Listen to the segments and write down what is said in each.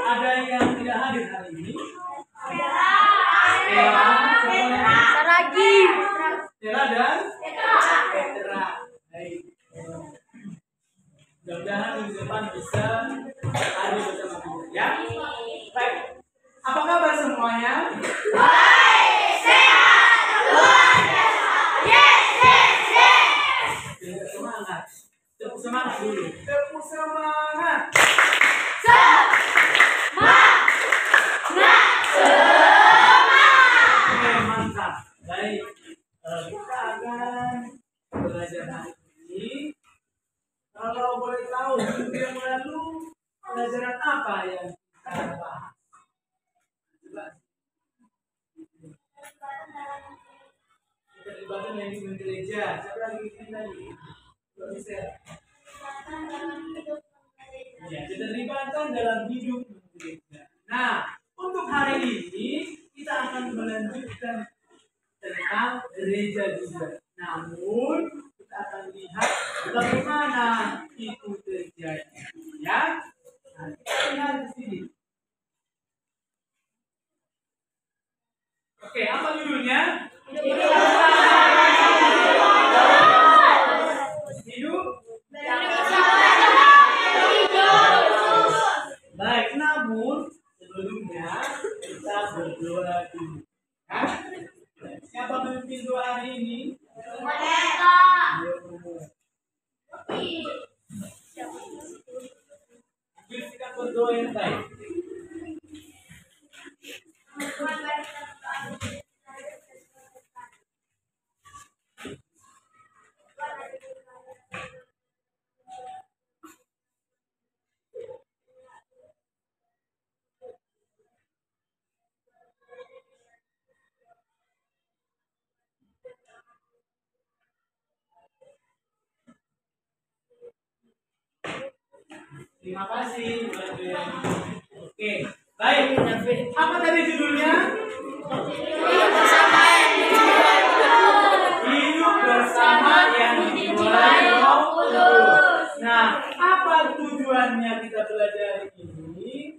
Ada yang tidak hadir hari ini? Saragi. Stella dan Petra. Baik. Mudah-mudahan minggu depan bisa hadir bersama kita ya. Baik. Apa kabar semuanya? Baik, sehat, luar biasa. Yes. Semangat. Tepuk semangat dulu. Tepuk semangat. Oke, mantap. Baik. Kita akan belajar hari ini. Kalau boleh tahu, minggu yang lalu pelajaran apa yang kita bahas? Coba. Keterlibatan yang di gereja. Siapa lagi ini tadi? Belum bisa. Ya, keterlibatan dalam hidup gereja. Nah, untuk hari ini kita akan melanjutkan tentang gereja juga. Namun kita akan lihat bagaimana itu terjadi. Ya, nah, kita lihat di sini. Oke, apa judulnya? Hidup. Baik, namun sebelumnya kita berdoa dulu. Siapa memimpin doa hari ini? Kita berdoa yang baik. Terima kasih. Oke, baik. Apa tadi judulnya? Hidup bersama yang dimulai Roh Kudus. Nah, apa tujuannya kita belajar ini?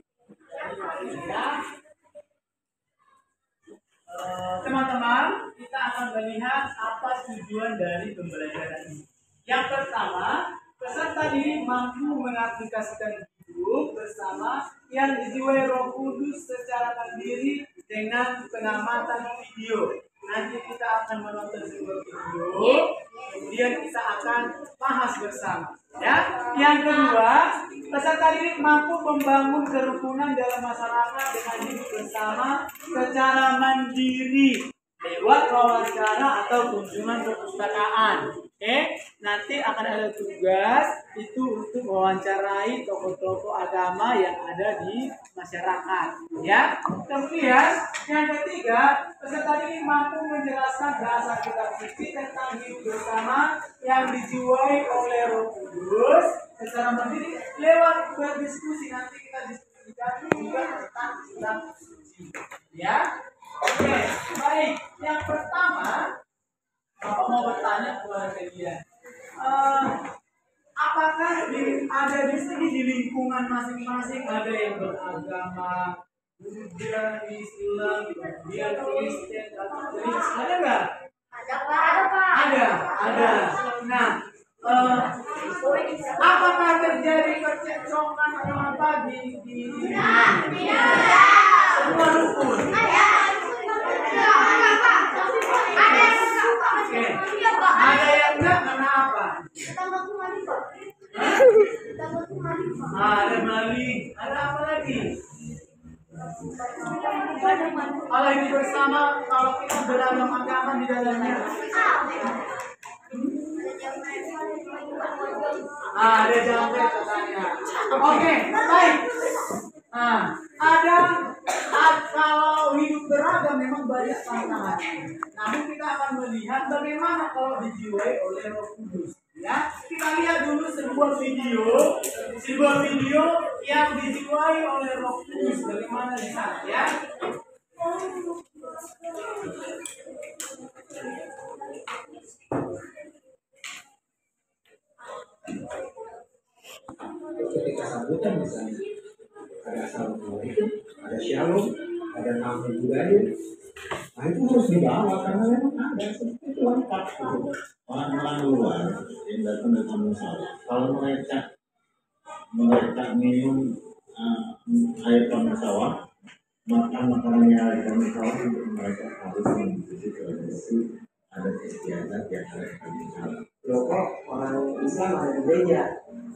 Teman-teman, kita akan melihat apa tujuan dari pembelajaran ini. Yang pertama, peserta didik mampu mengaplikasikan hidup bersama yang dijiwai Roh Kudus secara mandiri dengan pengamatan video. Nanti kita akan menonton sebuah video, kemudian kita akan bahas bersama. Ya, yang kedua, peserta didik mampu membangun kerukunan dalam masyarakat dengan hidup bersama secara mandiri lewat wawancara atau kunjungan perpustakaan. Oke, nanti akan ada tugas itu untuk mewawancarai tokoh-tokoh agama yang ada di masyarakat. Ya, kemudian yang ketiga, peserta didik mampu menjelaskan bahasa kitab suci tentang hidup bersama yang dijiwai oleh Roh Kudus secara mandiri lewat berdiskusi. Nanti kita diskusikan juga tentang kitab suci. Ya, oke, baik. Yang pertama, Bapak mau bertanya kepada kalian, apakah ada di sini di lingkungan masing-masing ada yang beragama Buddha, Islam, kemudian Kristen, Katolik, ada nggak? Ada. Nah, apakah terjadi percekcokan atau apa di semua rukun? Oke. Ada yang enggak, kenapa? Ada maling. Ada apa lagi? Kalau ini bersama, kalau kita beragam agama di dalamnya. Ada jamret katanya. Oke, baik. Kalau hidup beragam memang banyak tantangan. Namun kita akan melihat bagaimana kalau dijiwai oleh Roh Kudus. Ya, kita lihat dulu sebuah video yang dijiwai oleh Roh Kudus. Bagaimana di sana ya? Ketika sambutan misalnya ada assalamualaikum, ada shalom, ada nama budaya. Nah itu harus dibawa karena memang ada itu lengkap gitu. Orang-orang luar yang datang ke kampung sawah, kalau mereka minum air kampung sawah, makan makanan yang ada di kampung sawah, itu mereka harus mengikuti tradisi adat istiadat yang ada di kampung sawah. Loh kok orang Islam ada di gereja,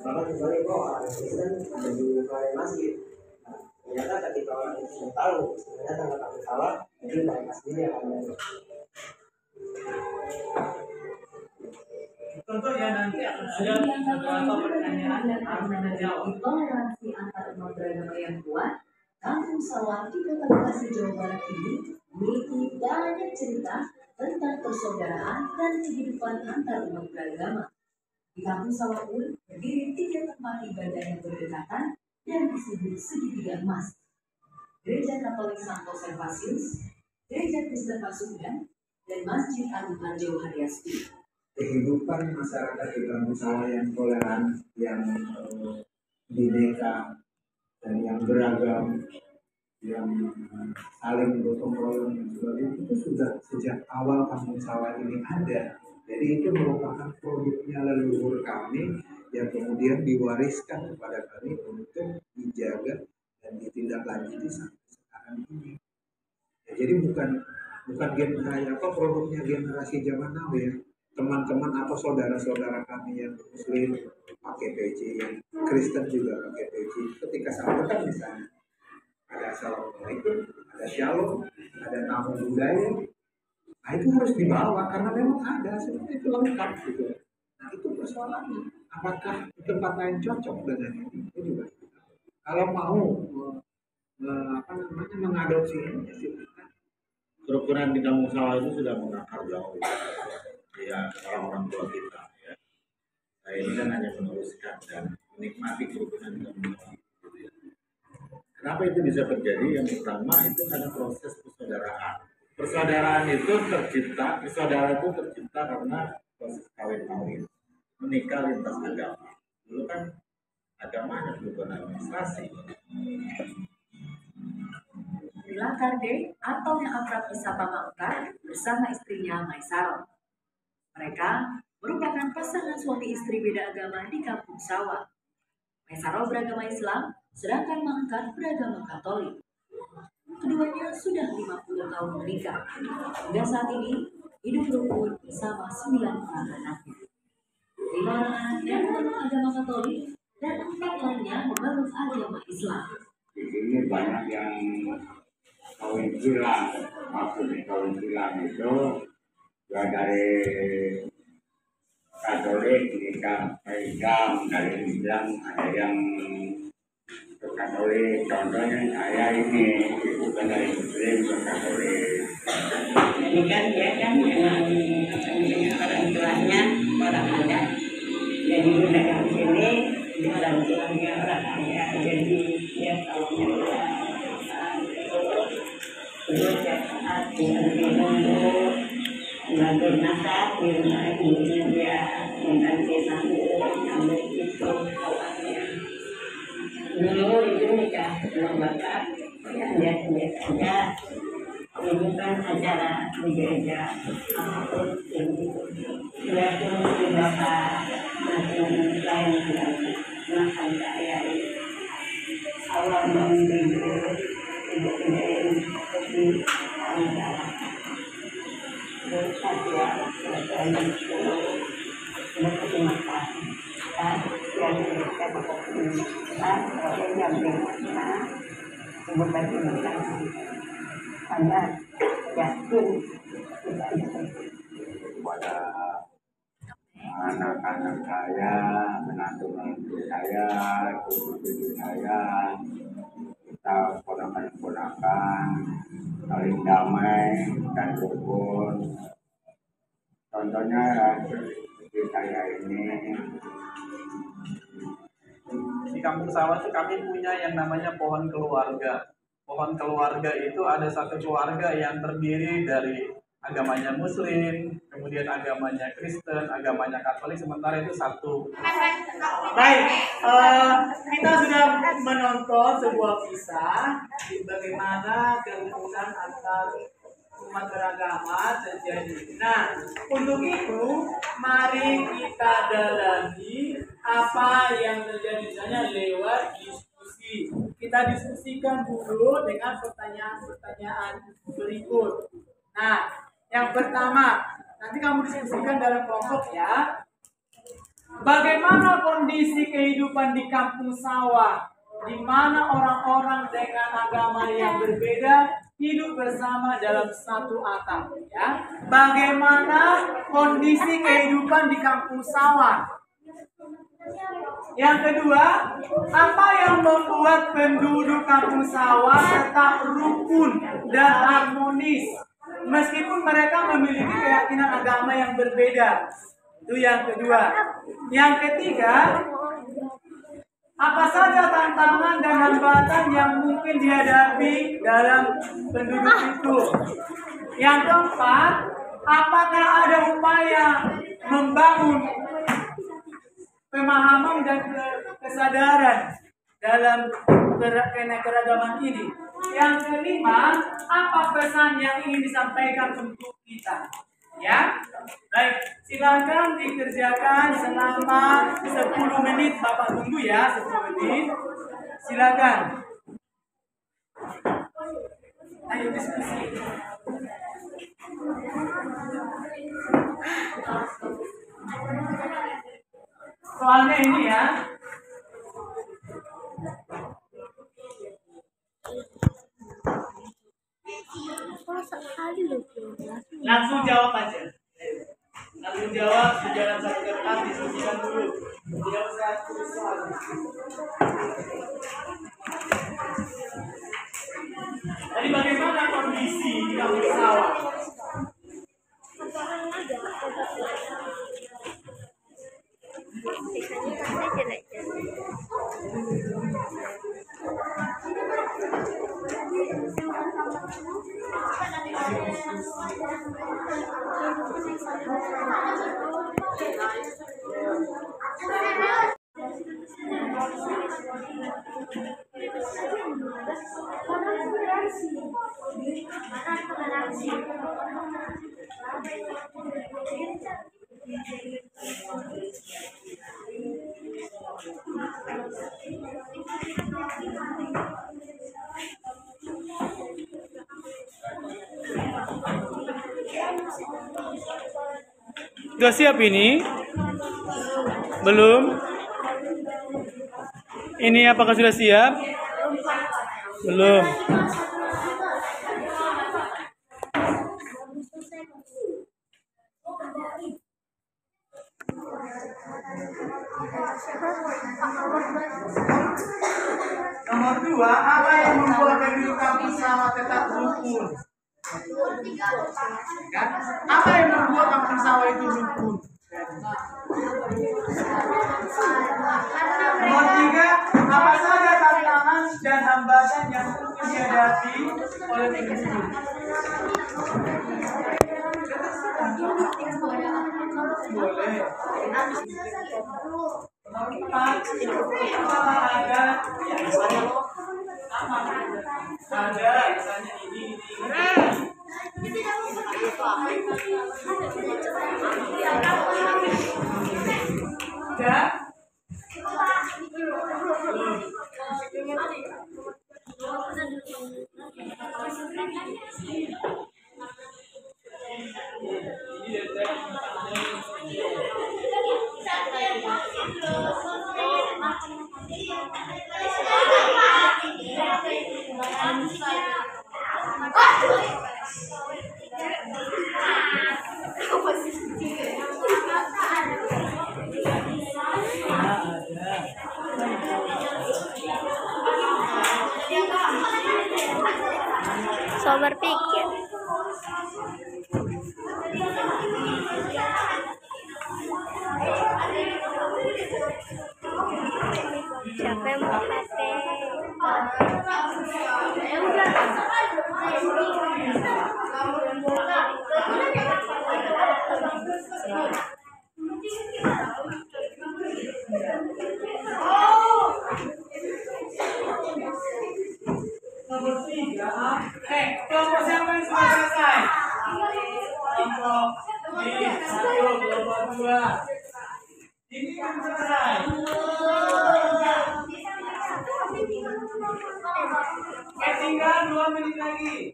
bahkan misalnya kok orang Kristen ada di balai masjid. Nah, ternyata ketika orang itu sudah tahu sebenarnya tentang kampung sawah, jadi balai masjid yang akan ada. Contohnya nanti akan ada beberapa pertanyaan yang harus Anda jawab. Toleransi antar umat beragama yang kuat, Kampung Sawah di Kota Bekasi, Jawa Barat ini memiliki banyak cerita tentang persaudaraan dan kehidupan antar umat beragama. Di Kampung Sawah pun berdiri 3 tempat ibadah yang berdekatan dan disebut segitiga emas. Gereja Katolik Santo Servasius, Gereja Kristen Pasundan, dan Masjid Agung Harjo Haryasti. Kehidupan masyarakat di kampung sawah yang toleran, yang bineka dan yang beragam, yang saling gotong royong dan sebagainya itu sudah sejak awal kampung sawah ini ada. Jadi itu merupakan produknya leluhur kami yang kemudian diwariskan kepada kami untuk dijaga dan ditindaklanjuti sampai sekarang ini. Ya, jadi bukan produknya generasi zaman now ya. Teman-teman atau saudara-saudara kami yang Muslim pakai peci, yang Kristen juga pakai peci. Ketika sambutan misalnya ada assalamualaikum, ada shalom, ada nama budaya. Nah itu harus dibawa karena memang ada, sebenarnya itu lengkap gitu. Nah itu persoalannya. Apakah di tempat lain cocok dengan ini? Itu juga. Kalau mau mengadopsi ini, silakan. Kerukunan di kampung sawah itu sudah mengakar jauh ya orang-orang tua kita ya. Saya ini kan hanya meneruskan dan menikmati kerukunan di kampung sawah. Kenapa itu bisa terjadi? Yang pertama itu karena proses persaudaraan. Persaudaraan itu tercipta karena proses kawin-kawin, menikah lintas agama. Dulu kan agamanya bukan administrasi. Lila Karde atau yang akrab disapa Mangkar bersama istrinya Maisaro. Mereka merupakan pasangan suami istri beda agama di Kampung Sawah. Maisaro beragama Islam, sedangkan Mangkar beragama Katolik. Keduanya sudah 50 tahun menikah. Hingga saat ini hidup rukun bersama 9 orang anaknya. 5 orang anaknya memeluk agama Katolik dan 4 lainnya memeluk agama Islam. Di sini banyak yang kawin silang. Maksudnya kawin silang itu ya dari Katolik nikah Islam, dari Islam ada yang ke Katolik. Contohnya saya ini itu kan dari Muslim ke Katolik. Ini kan dia kan memang orang tuanya orang adat. Jadi datang ke sini dia orang tuanya orang kaya. Jadi dia tahunya terus ya saat dia menunggu bantu masak di rumah ibunya dia mengganti sambal ambil itu awalnya. Dulu itu nikah belum bakat ya biasa saja. Ini kan acara di gereja apapun yang dia pun dibakar macam lain makan saya awal mengibu ibu-ibu seperti antara terus saya selesai itu seperti makan dan yang kita pakai dan oleh yang bermakna ibu bagi makan hanya yakin tidak ada Kepada anak-anak saya, menantu-menantu saya, cucu-cucu saya, kita ponakan-ponakan saling damai dan rukun. Contohnya ya, seperti saya ini. Di Kampung Sawah itu kami punya yang namanya pohon keluarga. Pohon keluarga itu ada satu keluarga yang terdiri dari agamanya Muslim, kemudian agamanya Kristen, agamanya Katolik, sementara itu satu. Baik, kita sudah menonton sebuah kisah bagaimana kerukunan antar umat beragama terjadi. Nah, untuk itu mari kita dalami apa yang terjadi misalnya lewat diskusi. Kita diskusikan dulu dengan pertanyaan-pertanyaan berikut. Nah, yang pertama, nanti kamu diskusikan dalam kelompok ya. Bagaimana kondisi kehidupan di kampung sawah, di mana orang-orang dengan agama yang berbeda hidup bersama dalam satu atap, ya? Bagaimana kondisi kehidupan di kampung sawah? Yang kedua, apa yang membuat penduduk kampung sawah tetap rukun dan harmonis meskipun mereka memiliki keyakinan agama yang berbeda? Itu yang kedua. Yang ketiga, apa saja tantangan dan hambatan yang mungkin dihadapi dalam penduduk itu? Yang keempat, apakah ada upaya membangun pemahaman dan kesadaran dalam keragaman ini? Yang kelima, apa pesan yang ingin disampaikan untuk kita? Ya, baik, silakan dikerjakan selama 10 menit. Bapak tunggu ya, 10 menit. Silakan. Ayo diskusi. Soalnya ini ya. Langsung jawab aja. Langsung jawab, jangan satu kertas, diskusikan dulu. Tidak usah tulis soal. Jadi bagaimana kondisi di kampung sawah? Sudah siap ini? Belum? Ini apakah sudah siap? Belum. Nomor 2, apa yang membuat penduduk kampung sawah tetap rukun? Kan? Apa yang membuat kampung sawah itu rukun? Nomor 3, apa saja tantangan dan hambatan yang mungkin dihadapi oleh penduduk? Boleh. Nomor 4, apakah ada ya misalnya ada misalnya ini. Ya. So berpikir. Siapa yang mau HP? Oke, kelompok siapa yang sudah selesai? Kelompok ini 1, kelompok 2. Ini yang selesai. Oke, tinggal 2 menit lagi.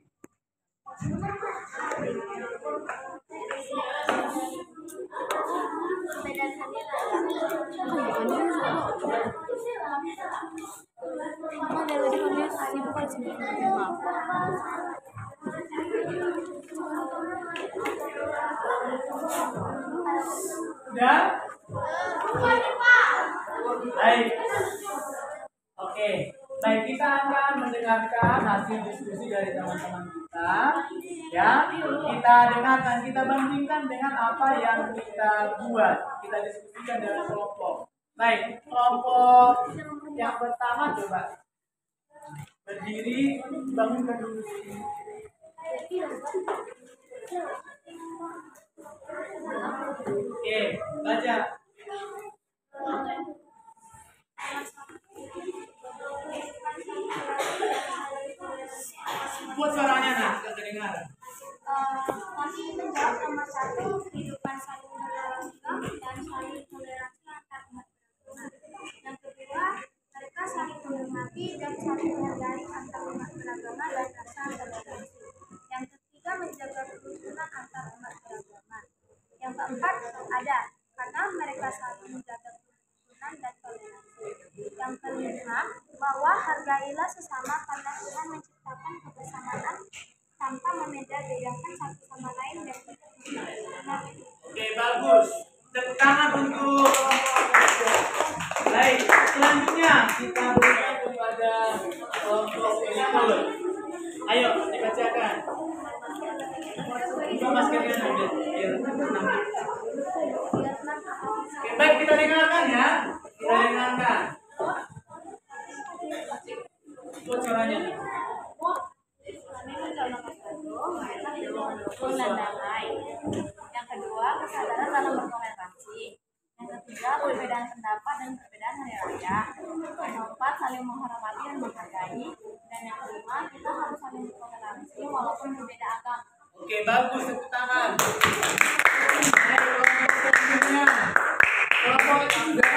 Sudah? Baik. Oke. Baik, kita akan mendengarkan hasil diskusi dari teman-teman kita. Ya, kita dengarkan, kita bandingkan dengan apa yang kita buat. Kita diskusikan dengan kelompok. Baik, kelompok yang pertama coba berdiri, bangunkan dulu. Oke, baca. Buat suaranya nak, kita dengar. Kami menjawab nomor 1, kehidupan saling beragam dan saling toleransi antar umat beragama. Yang kedua, mereka saling menghormati dan saling menghargai antar umat beragama dan rasa toleransi. Yang ketiga, menjaga kerukunan antar umat beragama. Yang keempat, ada karena mereka saling menjaga kerukunan dan toleransi. Yang kelima, bahwa hargailah sesama karena Tuhan menciptakan kebersamaan tanpa membeda-bedakan satu sama lain dan tidak menyalahkan. Oke, bagus. Tepuk tangan untuk baik. Selanjutnya kita berikan kepada kelompok berikut. Ayo dibacakan. Buka maskernya nanti. Oke, baik, kita dengarkan ya. Kita dengarkan. Buat suaranya. Rukun dan damai. Yang kedua, kesadaran dalam bertoleransi. Yang ketiga, perbedaan pendapat dan perbedaan hari raya. Yang keempat, saling menghormati dan menghargai. Dan yang kelima, kita harus saling bertoleransi walaupun berbeda agama. Oke, bagus, tepuk tangan. Kelompok selanjutnya. Kelompok yang sudah.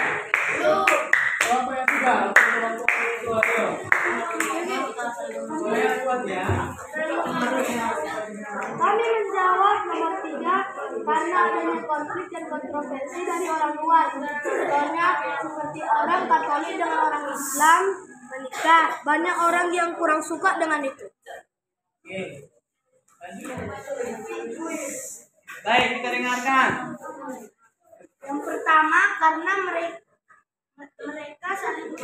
Kelompok yang sudah. Kelompok itu ayo. Yang kuat ya. Kami menjawab nomor 3 karena adanya konflik dan kontroversi dari orang luar. Contohnya seperti orang Katolik dengan orang Islam menikah. Banyak orang yang kurang suka dengan itu. Oke. Baik, kita dengarkan. Yang pertama karena mereka saling.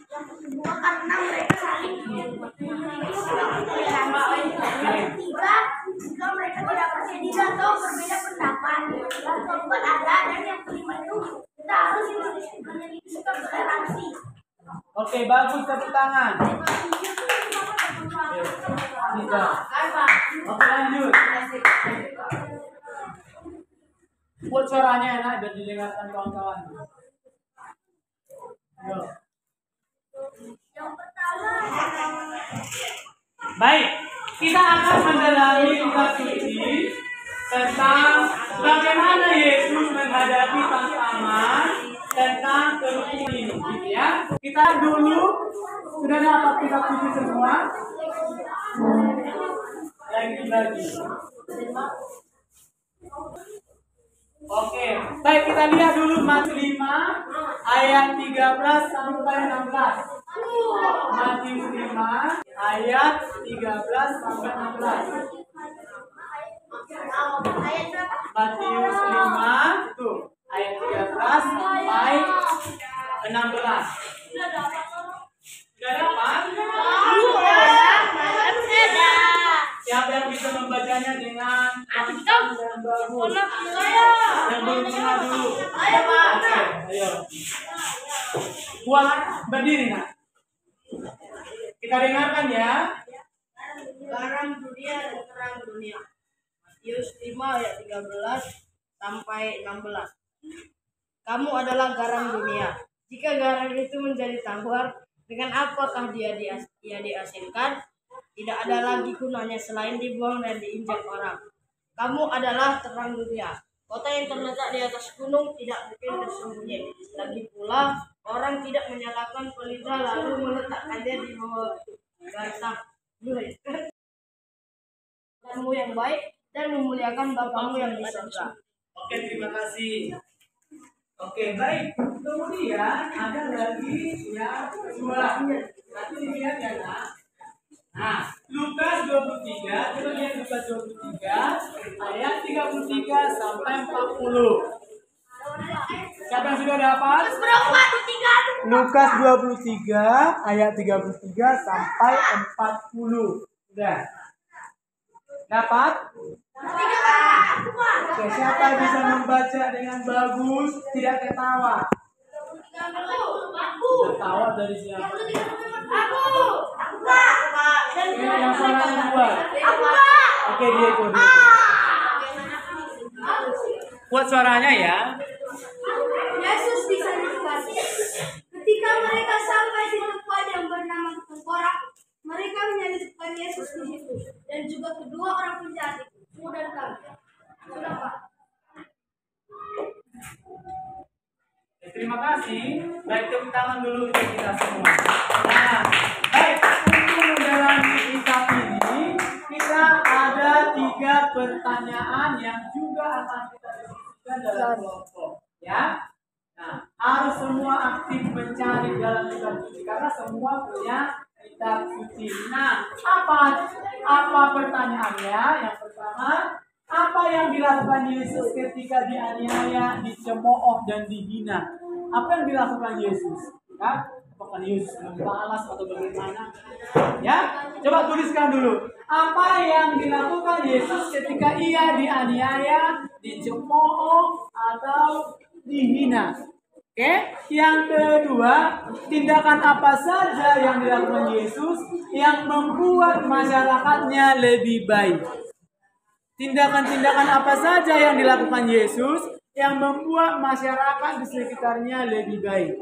Yang kedua karena mereka saling toleransi. Yang ketiga jika mereka tidak bersedia atau berbeda pendapat. Yang keempat ada dan yang kelima itu kita harus memiliki sikap toleransi. Oke, bagus, tepuk tangan. Tidak. Oke, lanjut. Buat suaranya enak biar didengarkan kawan-kawan. Yo. Yang pertama Baik, kita akan mendalami kitab suci tentang bagaimana Yesus menghadapi tantangan tentang kerukunan ini, gitu ya. Kita dulu sudah dapat kitab suci semua. Lagi. Oke, baik, kita lihat dulu Matius 5 ayat 13 sampai 16. Matius 5 ayat 13 sampai 16. Matius 5 itu ayat 13 sampai 16. Sudah dapat? Siapa yang bisa membacanya dengan lantang dan bagus? Yang belum pernah dulu. Oke, ayo. Buat berdiri, nak. Kita dengarkan ya. Garam dunia dan terang dunia. Matius 5 ayat 13 sampai 16. Kamu adalah garam dunia. Jika garam itu menjadi tawar, dengan apakah ia diasinkan? tidak ada lagi gunanya selain dibuang dan diinjak orang. Kamu adalah terang dunia. Kota yang terletak di atas gunung tidak mungkin tersembunyi. Lagi pula, orang tidak menyalakan pelita lalu meletakkannya di bawah batang. Kamu yang baik dan memuliakan Bapamu yang di surga. Oke, terima kasih. Oke, baik. Kemudian ada lagi yang kedua. Nanti dilihat ya, Nak. Nah, Lukas 23, coba lihat Lukas 23 ayat 33 sampai 40. Siapa yang sudah dapat? Lukas 23 ayat 33 sampai 40. Sudah. Dapat? Oke, siapa yang bisa membaca dengan bagus, tidak tertawa? Tertawa dari siapa? Yang suaranya kuat. Oke, dia itu. Kuat suaranya ya. Yesus disalibkan. Ketika mereka sampai di tempat yang bernama Tengkorak, mereka menyalibkan Yesus di situ dan juga kedua orang penjahat itu, Mu dan kami. Sudah, Pak. Terima kasih. Baik, tepuk tangan dulu untuk kita semua. Nah, baik, untuk menjalani kitab ini, kita ada 3 pertanyaan yang juga akan kita diskusikan dalam kelompok. Ya, nah, harus semua aktif mencari dalam kitab suci karena semua punya kitab suci. Nah, apa pertanyaannya? Yang pertama, apa yang dilakukan Yesus ketika dianiaya, dicemooh dan dihina? Apa yang dilakukan Yesus? Ya, apakah Yesus membalas atau bagaimana? Ya, coba tuliskan dulu. Apa yang dilakukan Yesus ketika ia dianiaya, dicemooh atau dihina? Oke, yang kedua, tindakan apa saja yang dilakukan Yesus yang membuat masyarakatnya lebih baik? Tindakan-tindakan apa saja yang dilakukan Yesus yang membuat masyarakat di sekitarnya lebih baik?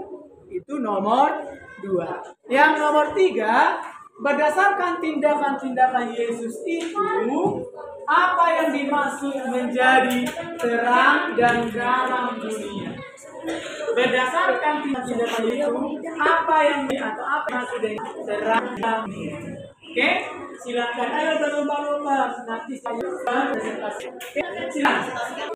Itu nomor 2. Yang nomor 3, berdasarkan tindakan-tindakan Yesus itu, apa yang dimaksud menjadi terang dan garam dunia? Berdasarkan tindakan Yesus, apa yang maksud dengan terang dan dunia? Oke, silakan. Ayo berlomba-lomba. Nanti saya presentasi. Silakan.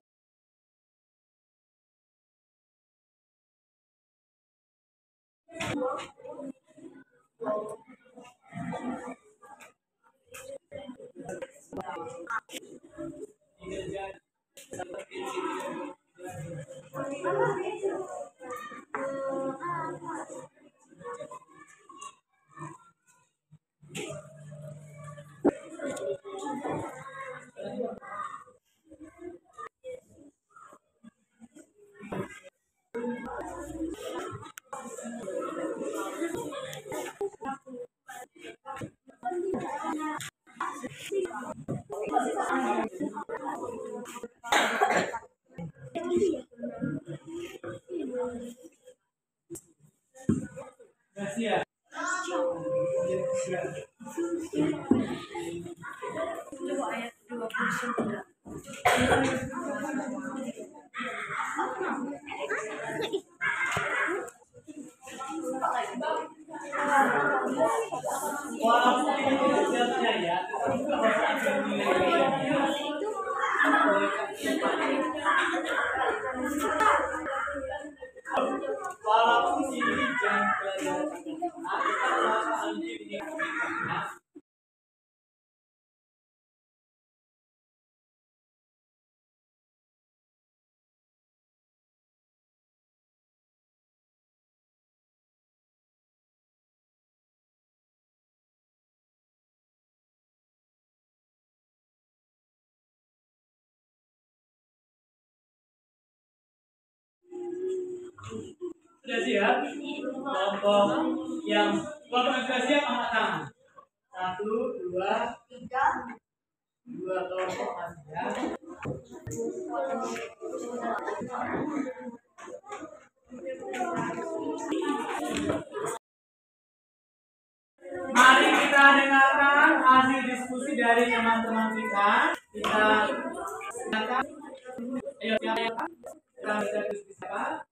Gracias. Ayat 29. Walaupun ini jangan belajar. Sudah siap? Kelompok yang sudah siap angkat tangan. 1, 2, 3. 2 kelompok masih ya. Mari kita dengarkan diskusi dari teman-teman kita akan ayo siapa kita bisa diskusi apa?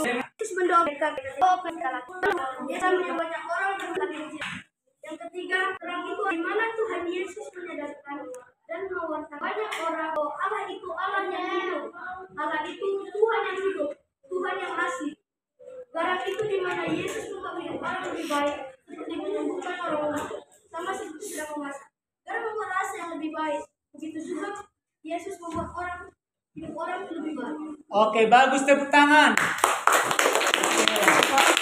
Yesus mendoakan banyak orang berkata. Yang ketiga, terang itu di mana Tuhan Yesus menyadarkan dan mewartakan banyak orang bahwa Allah itu Allah yang hidup, Allah itu Tuhan yang hidup, Tuhan yang asli. Garam itu di mana Yesus membuat hidup orang lebih baik, seperti menyembuhkan orang lumpuh, sama seperti sedang memasak. Garam membuat rasa yang lebih baik, begitu juga Yesus membuat hidup orang lebih baik. Oke, bagus, tepuk tangan.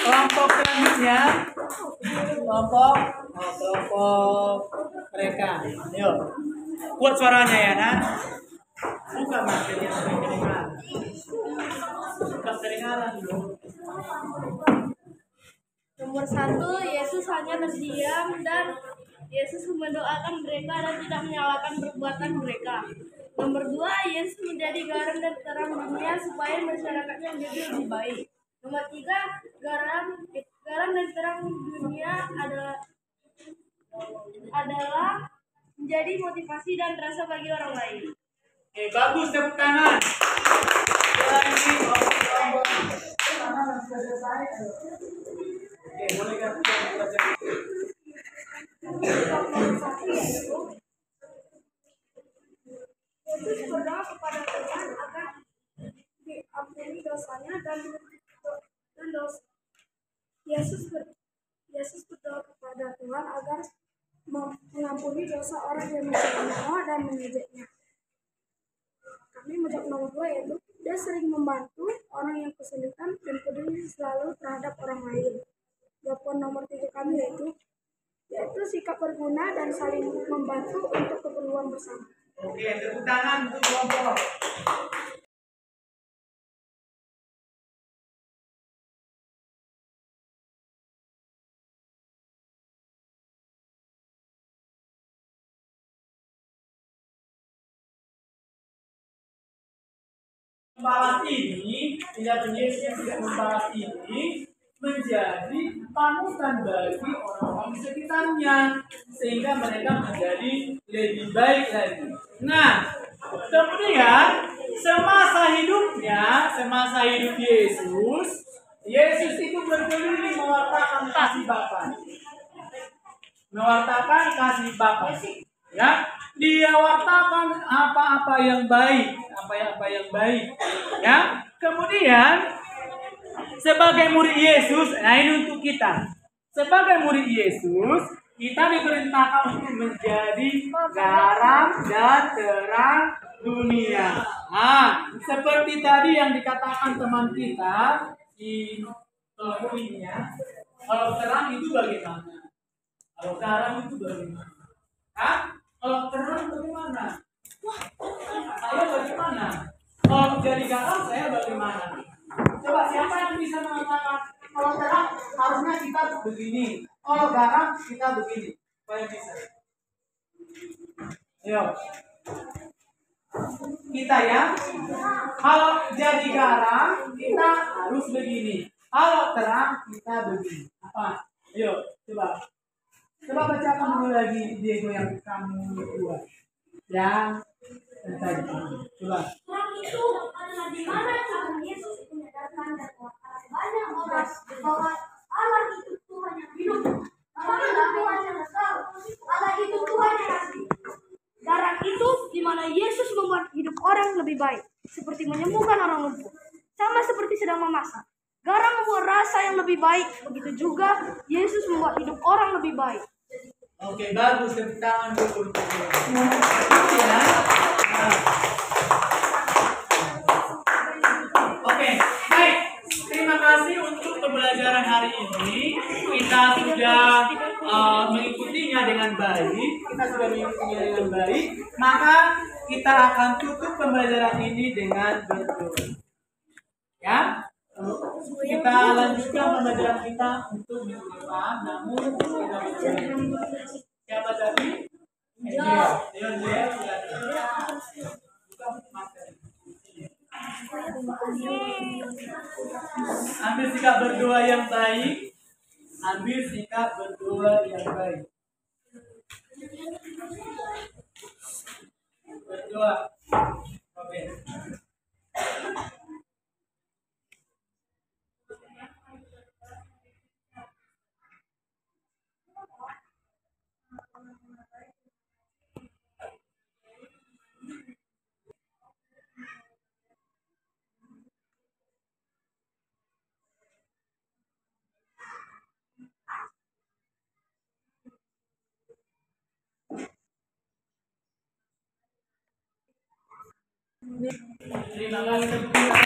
Kelompok selanjutnya, kelompok mereka. Ayo, kuat suaranya ya, Nak. Buka materinya sering kedengaran. Buka kedengaran dulu. Nomor 1, Yesus hanya terdiam dan Yesus mendoakan mereka dan tidak menyalahkan perbuatan mereka. Nomor 2, Yesus menjadi garam dan terang dunia supaya masyarakatnya menjadi lebih baik. Nomor 3, garam dan terang dunia adalah menjadi motivasi dan rasa bagi orang lain. Oke, bagus, tepuk tangan. Lagi Oke, boleh kan kita baca. Yesus berdoa kepada Tuhan agar diampuni dosanya dan dosa. Yesus berdoa kepada Tuhan agar mengampuni dosa orang yang mencela dan mengejeknya. Kami menjawab nomor 2 yaitu dia sering membantu orang yang kesulitan dan peduli selalu terhadap orang lain. Jawaban nomor 3 kami yaitu sikap berguna dan saling membantu untuk keperluan bersama. Oke, tepuk tangan untuk kelompok. Membalas ini, tidak membalas ini menjadi panutan bagi orang-orang di sekitarnya sehingga mereka menjadi lebih baik lagi. Nah, kemudian semasa hidup Yesus itu berkeliling mewartakan kasih Bapa. Ya, dia wartakan apa-apa yang baik, ya. Kemudian sebagai murid Yesus, nah ini untuk kita. Sebagai murid Yesus, kita diperintahkan untuk menjadi garam dan terang dunia. Nah, seperti tadi yang dikatakan teman kita di kelompok ini ya. Kalau terang itu bagaimana? Kalau garam itu bagaimana? Hah? Kalau terang bagaimana? Saya bagaimana? Kalau jadi garam saya bagaimana? Coba siapa yang bisa mengatakan kalau terang harusnya kita begini, kalau garam kita begini. Siapa yang bisa? Ayo. Kita ya. Kalau jadi garam kita harus begini. Kalau terang kita begini. Apa? Ayo, coba. Coba bacakan dulu lagi Diego yang kamu buat. Yang tadi. Coba. Terang itu adalah di mana Tuhan Yesus menyadarkan dan mewartakan banyak orang bahwa Allah itu Tuhan yang hidup, Allah itu Tuhan yang besar, Allah itu Tuhan yang asli. Garam itu di mana Yesus membuat hidup orang lebih baik, seperti menyembuhkan orang lumpuh, sama seperti sedang memasak. Garam membuat rasa yang lebih baik, begitu juga Yesus membuat hidup orang lebih baik. Oke, bagus, tepuk tangan dulu. Ya. Oke, baik. Terima kasih untuk pembelajaran hari ini. Kita sudah mengikutinya dengan baik. Maka kita akan tutup pembelajaran ini dengan berdoa. Ya. Kita lanjutkan pembelajaran kita untuk minggu depan. Namun kita siapa tadi? Ambil sikap berdoa yang baik. ambil sikap berdoa yang baik. Berdoa. Oke. Terima kasih.